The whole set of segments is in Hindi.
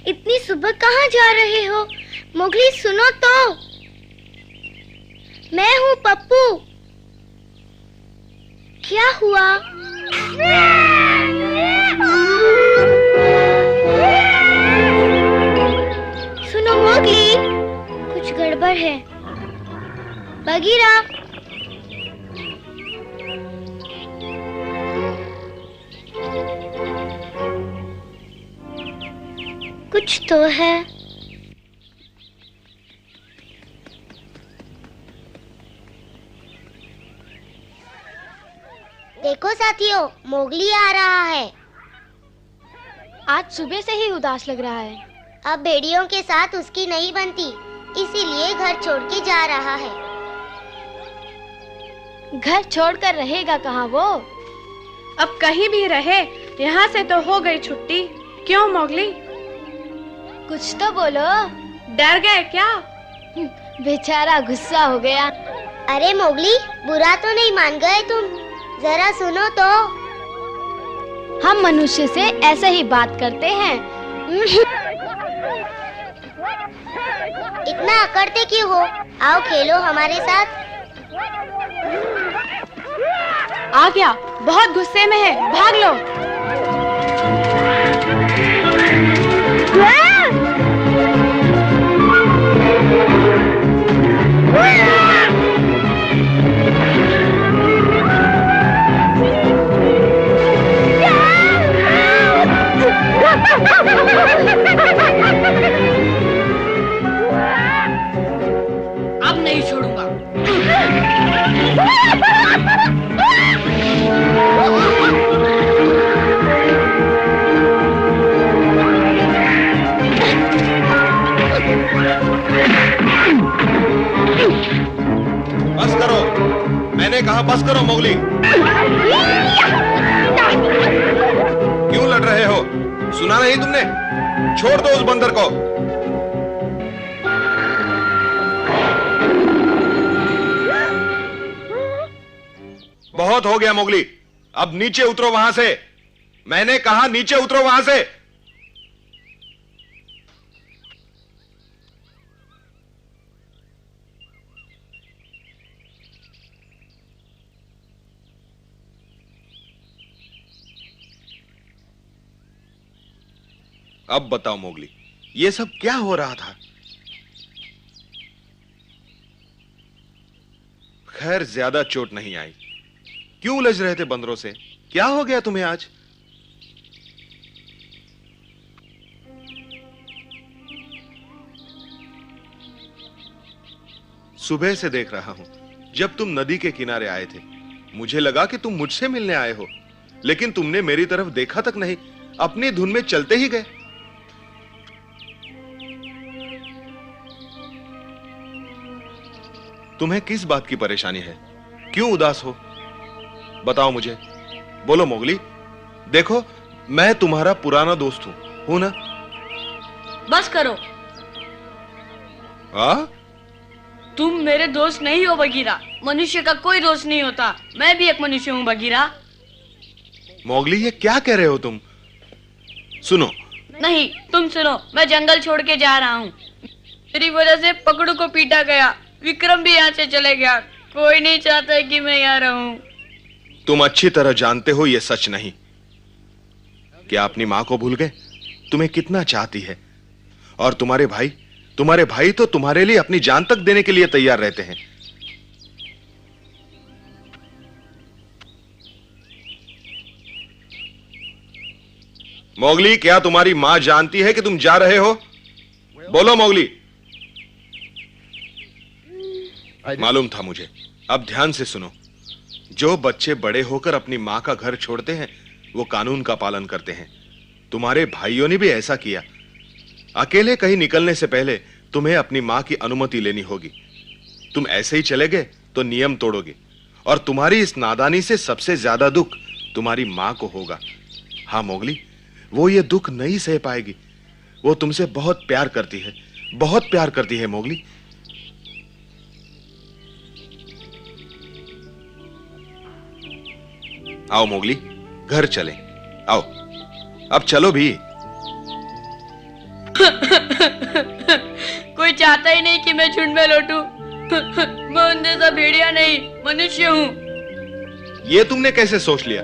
इतनी सुबह कहाँ जा रहे हो? मोगली सुनो तो, मैं हूँ पप्पू। क्या हुआ? सुनो मोगली, कुछ गड़बड़ है। बगीरा, कुछ तो है। देखो साथियों, मोगली आ रहा है। आज सुबह से ही उदास लग रहा है। अब भेड़ियों के साथ उसकी नहीं बनती, इसीलिए घर छोड़ के जा रहा है। घर छोड़कर रहेगा कहाँ वो? अब कहीं भी रहे, यहाँ से तो हो गई छुट्टी। क्यों मोगली, कुछ तो बोलो। डर गए क्या? बेचारा गुस्सा हो गया। अरे मोगली, बुरा तो नहीं मान गए तुम? जरा सुनो तो। हम मनुष्य से ऐसे ही बात करते हैं। इतना अकड़ते क्यों हो? आओ खेलो हमारे साथ। आ गया, बहुत गुस्से में है, भाग लो। अब नहीं छोड़ूंगा। बस करो, मैंने कहा बस करो मोगली। क्यों लड़ रहे हो? सुना नहीं तुमने? छोड़ दो उस बंदर को। बहुत हो गया मोगली, अब नीचे उतरो वहां से। मैंने कहा नीचे उतरो वहां से। अब बताओ मोगली, ये सब क्या हो रहा था? खैर ज्यादा चोट नहीं आई। क्यों उलझ रहे थे बंदरों से? क्या हो गया तुम्हें आज? सुबह से देख रहा हूं, जब तुम नदी के किनारे आए थे मुझे लगा कि तुम मुझसे मिलने आए हो, लेकिन तुमने मेरी तरफ देखा तक नहीं, अपनी धुन में चलते ही गए। तुम्हें किस बात की परेशानी है? क्यों उदास हो? बताओ मुझे, बोलो मोगली। देखो, मैं तुम्हारा पुराना दोस्त हूं ना? बस करो। तुम मेरे दोस्त नहीं हो बगीरा। मनुष्य का कोई दोस्त नहीं होता। मैं भी एक मनुष्य हूँ बगीरा। मोगली, ये क्या कह रहे हो तुम? सुनो। नहीं, तुम सुनो। मैं जंगल छोड़ के जा रहा हूँ। मेरी वजह से पकड़ू को पीटा गया। विक्रम भी यहाँ से चले गया। कोई नहीं चाहता कि मैं यहाँ रहूं। तुम अच्छी तरह जानते हो ये सच नहीं। क्या अपनी मां को भूल गए? तुम्हें कितना चाहती है। और तुम्हारे भाई तो तुम्हारे लिए अपनी जान तक देने के लिए तैयार रहते हैं। मोगली, क्या तुम्हारी मां जानती है कि तुम जा रहे हो? बोलो मोगली। मालूम था मुझे। अब ध्यान से सुनो। जो बच्चे बड़े होकर अपनी मां का घर छोड़ते हैं वो कानून का पालन करते हैं। तुम्हारे भाइयों ने भी ऐसा किया। अकेले कहीं निकलने से पहले तुम्हें अपनी मां की अनुमति लेनी होगी। तुम ऐसे ही चले गए तो नियम तोड़ोगे, और तुम्हारी इस नादानी से सबसे ज्यादा दुख तुम्हारी मां को होगा। हाँ मोगली, वो ये दुख नहीं सह पाएगी। वो तुमसे बहुत प्यार करती है, बहुत प्यार करती है मोगली। आओ मोगली, घर चलें। आओ, अब चलो भी। कोई चाहता ही नहीं कि मैं झुंड में लौटूं। मैं उन जैसा भेड़िया नहीं, मनुष्य हूँ। ये तुमने कैसे सोच लिया?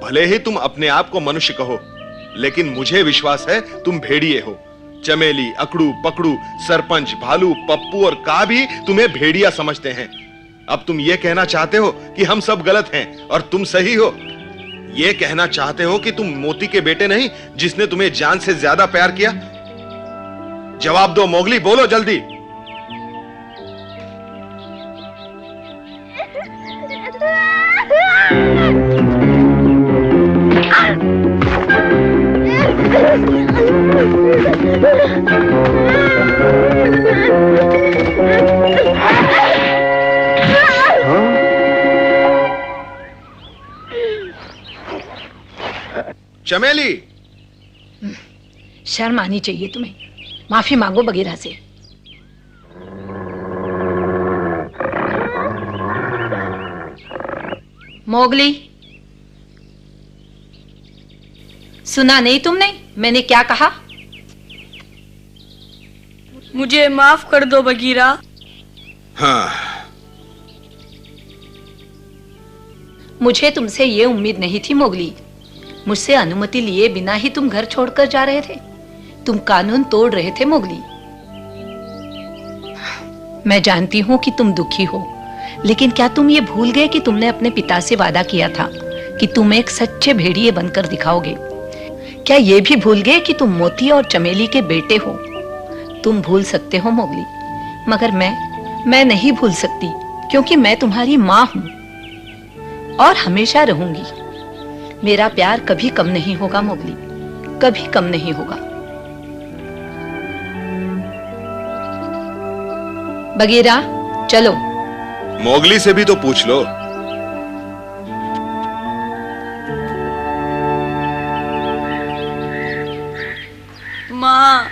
भले ही तुम अपने आप को मनुष्य कहो, लेकिन मुझे विश्वास है तुम भेड़िए हो। चमेली, अकड़ू, पकड़ू, सरपंच, भालू, पप्पू और का भी तुम्हें भेड़िया समझते हैं। अब तुम ये कहना चाहते हो कि हम सब गलत हैं और तुम सही हो? ये कहना चाहते हो कि तुम मोती के बेटे नहीं जिसने तुम्हें जान से ज्यादा प्यार किया? जवाब दो मोगली, बोलो जल्दी। चमेली, शर्म आनी चाहिए तुम्हें। माफी मांगो बगीरा से। मोगली, सुना नहीं तुमने मैंने क्या कहा? मुझे माफ कर दो बगीरा। हाँ, मुझे तुमसे ये उम्मीद नहीं थी मोगली। मुझसे अनुमति लिए बिना ही तुम घर छोड़कर जा रहे थे। तुम कानून तोड़ रहे थे मोगली। मैं जानती हूं कि तुम दुखी हो, लेकिन क्या तुम ये भूल गए कि तुमने अपने पिता से वादा किया था कि तुम एक सच्चे भेड़िए बनकर दिखाओगे? क्या ये भी भूल गए कि तुम मोती और चमेली के बेटे हो? तुम भूल सकते हो मोगली, मगर मैं नहीं भूल सकती, क्योंकि मैं तुम्हारी माँ हूं और हमेशा रहूंगी। मेरा प्यार कभी कम नहीं होगा मोगली, कभी कम नहीं होगा। बगीरा, चलो। मोगली से भी तो पूछ लो। माँ,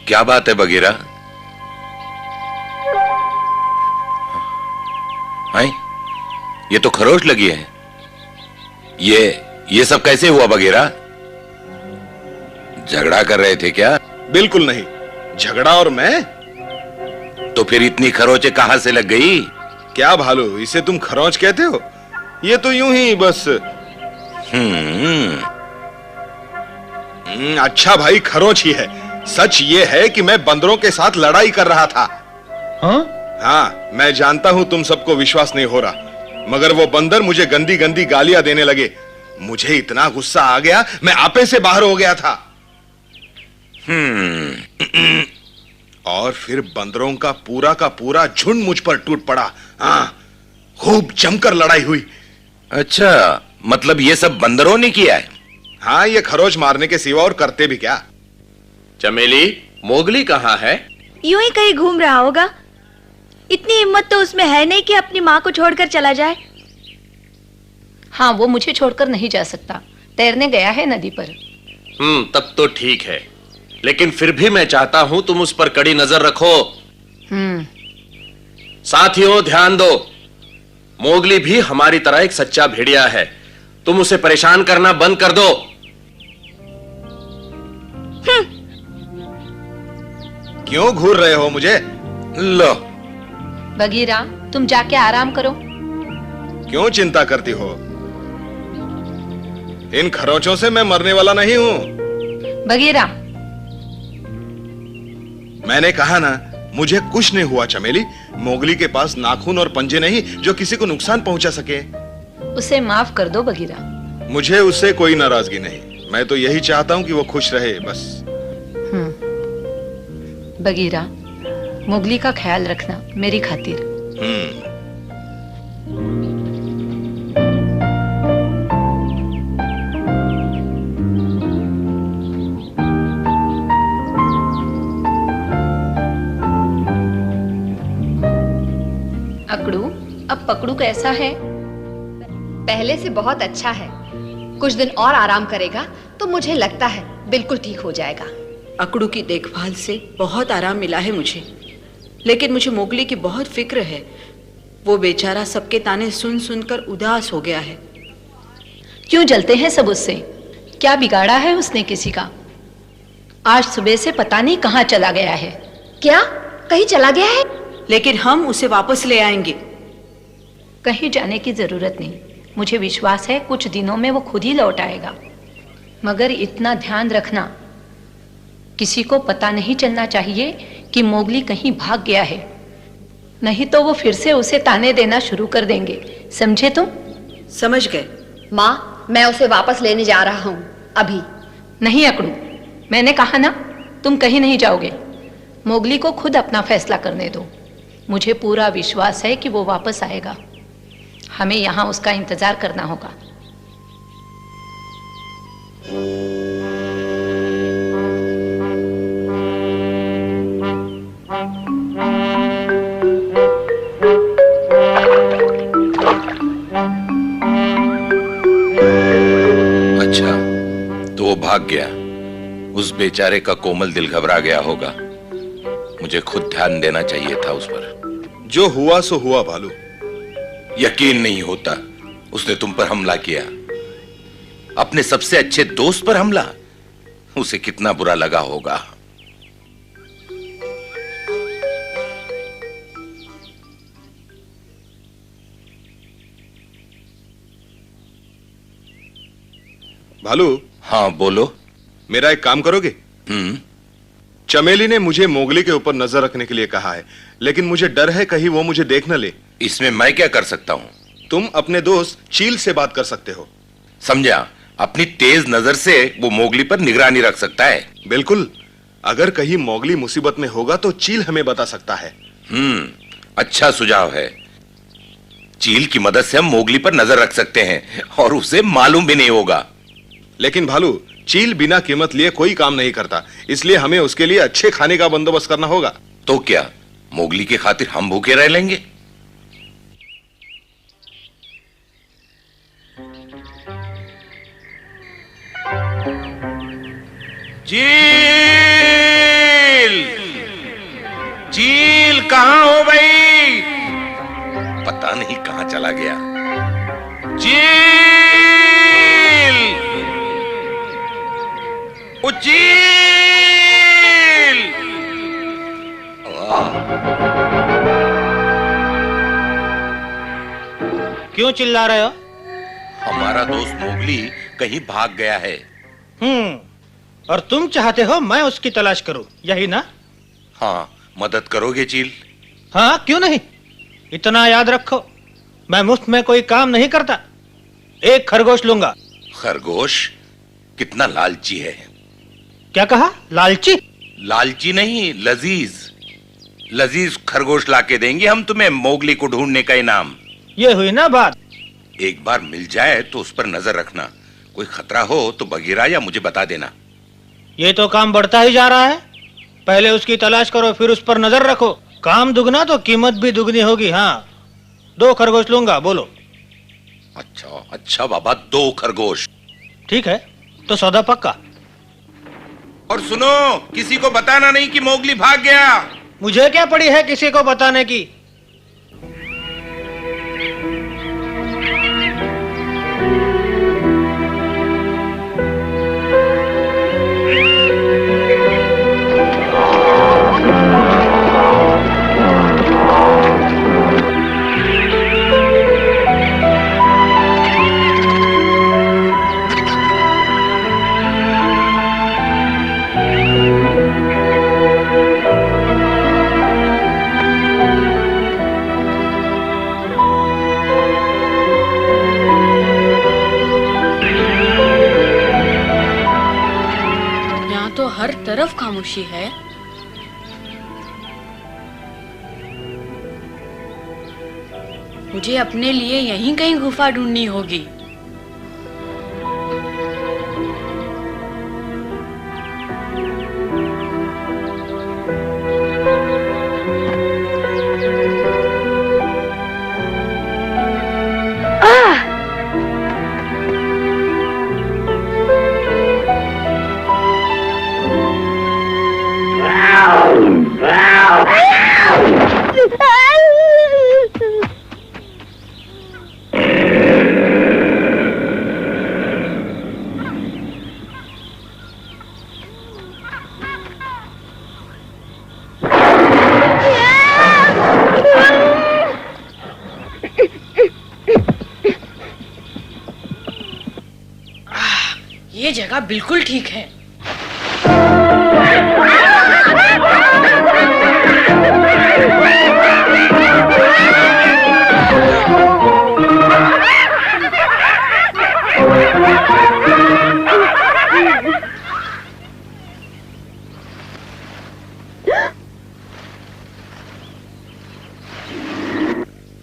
क्या बात है बगीरा? हाय, ये तो खरोच लगी है। ये सब कैसे हुआ बगीरा? झगड़ा कर रहे थे क्या? बिल्कुल नहीं, झगड़ा और मैं? तो फिर इतनी खरोचे कहां से लग गई? क्या भालू, इसे तुम खरोंच कहते हो? ये तो यूं ही बस। अच्छा भाई, खरोंच ही है। सच ये है कि मैं बंदरों के साथ लड़ाई कर रहा था। हाँ, मैं जानता हूं तुम सबको विश्वास नहीं हो रहा, मगर वो बंदर मुझे गंदी गंदी गालियां देने लगे। मुझे इतना गुस्सा आ गया, मैं आपे से बाहर हो गया था। और फिर बंदरों का पूरा झुंड मुझ पर टूट पड़ा। हाँ, खूब जमकर लड़ाई हुई। अच्छा, मतलब ये सब बंदरों ने किया है? हाँ, ये खरोच मारने के सिवा और करते भी क्या? चमेली, मोगली कहाँ है? यूं ही कहीं घूम रहा होगा। इतनी हिम्मत तो उसमें है नहीं कि अपनी माँ को छोड़कर चला जाए। हाँ, वो मुझे छोड़कर नहीं जा सकता। तैरने गया है नदी पर। तब तो ठीक है, लेकिन फिर भी मैं चाहता हूं तुम उस पर कड़ी नजर रखो। साथियों, ध्यान दो। मोगली भी हमारी तरह एक सच्चा भेड़िया है। तुम उसे परेशान करना बंद कर दो। क्यों घूर रहे हो मुझे? लो। बगीरा, तुम जाके आराम करो। क्यों चिंता करती हो? इन खरोंचों से मैं मरने वाला नहीं हूं। बगीरा, मैंने कहा ना, मुझे कुछ नहीं हुआ चमेली। मोगली के पास नाखून और पंजे नहीं जो किसी को नुकसान पहुंचा सके। उसे माफ कर दो बगीरा। मुझे उससे कोई नाराजगी नहीं। मैं तो यही चाहता हूं कि वो खुश रहे, बस। बगीरा, मोगली का ख्याल रखना मेरी खातिर। अकड़ू, अब पकड़ू कैसा है? पहले से बहुत अच्छा है। कुछ दिन और आराम करेगा तो मुझे लगता है बिल्कुल ठीक हो जाएगा। अकड़ू की देखभाल से बहुत आराम मिला है मुझे, लेकिन मुझे मोगली की बहुत फिक्र है। वो बेचारा सबके ताने सुन सुनकर उदास हो गया है। क्यों जलते हैं सब उससे? क्या बिगाड़ा है उसने किसी का? आज सुबह से पता नहीं कहाँ चला गया है। क्या कहीं चला गया है? लेकिन हम उसे वापस ले आएंगे। कहीं जाने की जरूरत नहीं, मुझे विश्वास है कुछ दिनों में वो खुद ही लौट आएगा। मगर इतना ध्यान रखना, किसी को पता नहीं चलना चाहिए कि मोगली कहीं भाग गया है, नहीं तो वो फिर से उसे ताने देना शुरू कर देंगे। समझे तुम? समझ गए। माँ, मैं उसे वापस लेने जा रहा हूँ अभी। नहीं अकड़ू, मैंने कहा ना, तुम कहीं नहीं जाओगे। मोगली को खुद अपना फैसला करने दो। मुझे पूरा विश्वास है कि वो वापस आएगा। हमें यहाँ उसका इंतजार करना होगा। अच्छा, तो वो भाग गया। उस बेचारे का कोमल दिल घबरा गया होगा। मुझे खुद ध्यान देना चाहिए था उस पर। जो हुआ सो हुआ भालू। यकीन नहीं होता, उसने तुम पर हमला किया, अपने सबसे अच्छे दोस्त पर हमला। उसे कितना बुरा लगा होगा। भालू। हाँ बोलो। मेरा एक काम करोगे? चमेली ने मुझे मोगली के ऊपर नजर रखने के लिए कहा है, लेकिन मुझे डर है कहीं वो मुझे देख न ले। इसमें मैं क्या कर सकता हूँ? तुम अपने दोस्त चील से बात कर सकते हो। समझा? अपनी तेज नजर से वो मोगली पर निगरानी रख सकता है। बिल्कुल। अगर कहीं मोगली मुसीबत में होगा तो चील हमें बता सकता है। अच्छा सुझाव है। चील की मदद से हम मोगली पर नजर रख सकते हैं और उसे मालूम भी नहीं होगा। लेकिन भालू, चील बिना कीमत लिए कोई काम नहीं करता, इसलिए हमें उसके लिए अच्छे खाने का बंदोबस्त करना होगा। तो क्या मोगली की खातिर हम भूखे रह लेंगे? चील, चील कहां हो भाई? पता नहीं कहां चला गया। चील, ओ चील! क्यों चिल्ला रहे हो? हमारा दोस्त मोगली कहीं भाग गया है। और तुम चाहते हो मैं उसकी तलाश करूं, यही ना? हाँ, मदद करोगे चील? हाँ, क्यों नहीं। इतना याद रखो, मैं मुफ्त में कोई काम नहीं करता। एक खरगोश लूंगा। खरगोश? कितना लालची है। क्या कहा? लालची? लालची नहीं, लजीज। लजीज खरगोश लाके देंगे हम तुम्हें मोगली को ढूंढने का इनाम। ये हुई ना बात। एक बार मिल जाए तो उस पर नजर रखना। कोई खतरा हो तो बगीरा या मुझे बता देना। ये तो काम बढ़ता ही जा रहा है। पहले उसकी तलाश करो, फिर उस पर नजर रखो। काम दुगना तो कीमत भी दुगनी होगी। हाँ, 2 खरगोश लूंगा। बोलो। अच्छा अच्छा बाबा, 2 खरगोश। ठीक है, तो सौदा पक्का। और सुनो, किसी को बताना नहीं कि मोगली भाग गया। मुझे क्या पड़ी है किसी को बताने की। हर तरफ खामोशी है। मुझे अपने लिए यहीं कहीं गुफा ढूंढनी होगी। ये जगह बिल्कुल ठीक है।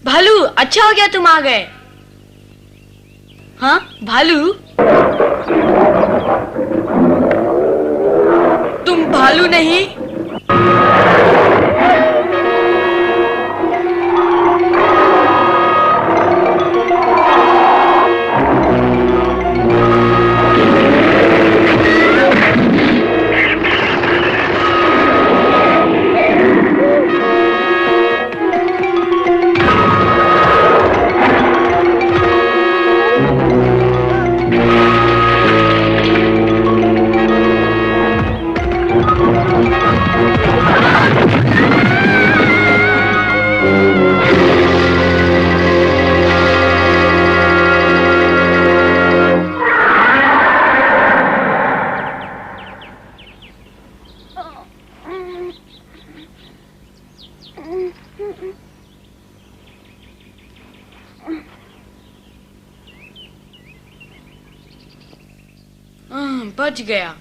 भालू, अच्छा हो गया तुम आ गए। हाँ भालू, तुम भालू नहीं? बच गया।